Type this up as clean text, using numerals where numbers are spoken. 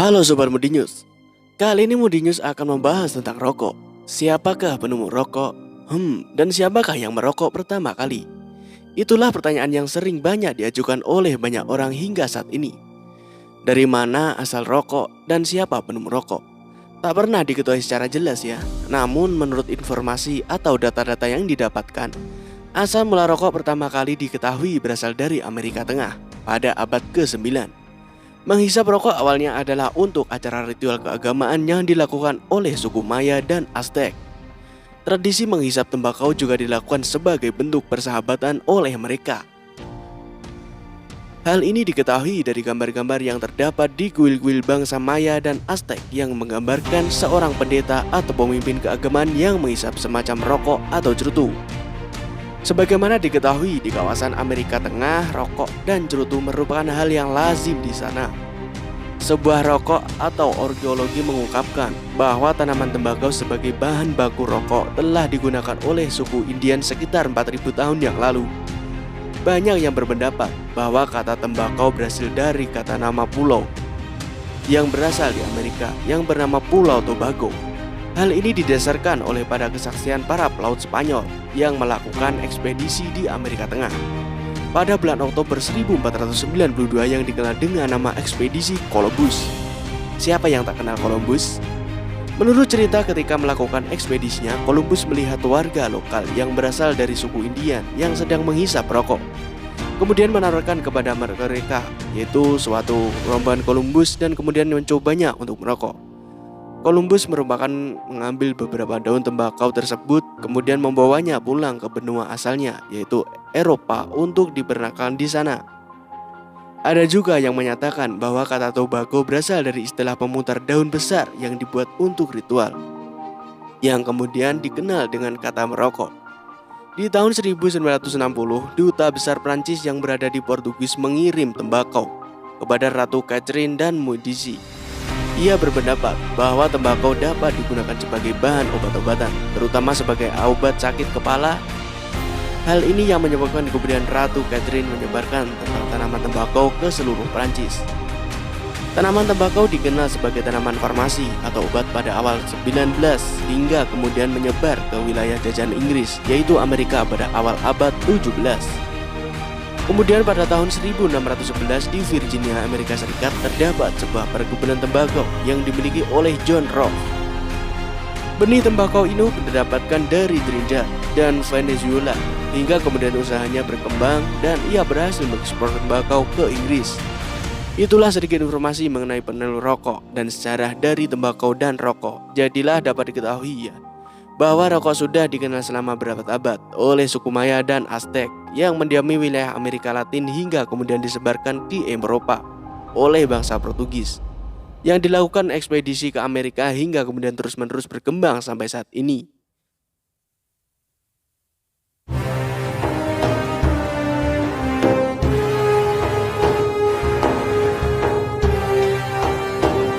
Halo Sobat Moody News. Kali ini Moody News akan membahas tentang rokok. Siapakah penemu rokok? Dan siapakah yang merokok pertama kali? Itulah pertanyaan yang sering banyak diajukan oleh banyak orang hingga saat ini. Dari mana asal rokok dan siapa penemu rokok? Tak pernah diketahui secara jelas ya. Namun menurut informasi atau data-data yang didapatkan, asal mula rokok pertama kali diketahui berasal dari Amerika Tengah pada abad ke-9. Menghisap rokok awalnya adalah untuk acara ritual keagamaan yang dilakukan oleh suku Maya dan Aztec. Tradisi menghisap tembakau juga dilakukan sebagai bentuk persahabatan oleh mereka. Hal ini diketahui dari gambar-gambar yang terdapat di kuil-kuil bangsa Maya dan Aztec yang menggambarkan seorang pendeta atau pemimpin keagamaan yang menghisap semacam rokok atau cerutu. Sebagaimana diketahui di kawasan Amerika Tengah, rokok dan cerutu merupakan hal yang lazim di sana. Sebuah rokok atau arkeologi mengungkapkan bahwa tanaman tembakau sebagai bahan baku rokok telah digunakan oleh suku Indian sekitar 4000 tahun yang lalu. Banyak yang berpendapat bahwa kata tembakau berasal dari kata nama pulau yang berasal di Amerika yang bernama Pulau Tobago. Hal ini didasarkan oleh pada kesaksian para pelaut Spanyol yang melakukan ekspedisi di Amerika Tengah pada bulan Oktober 1492 yang dikenal dengan nama ekspedisi Columbus. Siapa yang tak kenal Columbus? Menurut cerita, ketika melakukan ekspedisinya, Columbus melihat warga lokal yang berasal dari suku Indian yang sedang menghisap rokok. Kemudian menawarkan kepada mereka, yaitu suatu rombongan Columbus, dan kemudian mencobanya untuk merokok. Columbus merupakan mengambil beberapa daun tembakau tersebut, kemudian membawanya pulang ke benua asalnya, yaitu Eropa, untuk diperanakan di sana. Ada juga yang menyatakan bahwa kata tobacco berasal dari istilah pemutar daun besar yang dibuat untuk ritual, yang kemudian dikenal dengan kata merokok. Di tahun 1960, Duta Besar Prancis yang berada di Portugis mengirim tembakau kepada Ratu Catherine dan Medici. Ia berpendapat bahwa tembakau dapat digunakan sebagai bahan obat-obatan, terutama sebagai obat sakit kepala. Hal ini yang menyebabkan kemudian Ratu Catherine menyebarkan tentang tanaman tembakau ke seluruh Prancis. Tanaman tembakau dikenal sebagai tanaman farmasi atau obat pada awal 19 hingga kemudian menyebar ke wilayah jajahan Inggris, yaitu Amerika pada awal abad 17. Kemudian pada tahun 1611 di Virginia, Amerika Serikat, terdapat sebuah perkebunan tembakau yang dimiliki oleh John Rolfe. Benih tembakau ini didapatkan dari Trinidad dan Venezuela, hingga kemudian usahanya berkembang dan ia berhasil mengekspor tembakau ke Inggris. Itulah sedikit informasi mengenai penelu rokok dan sejarah dari tembakau dan rokok. Jadilah dapat diketahui ya, bahwa rokok sudah dikenal selama berabad-abad oleh suku Maya dan Aztec yang mendiami wilayah Amerika Latin hingga kemudian disebarkan di Eropa oleh bangsa Portugis yang dilakukan ekspedisi ke Amerika hingga kemudian terus-menerus berkembang sampai saat ini.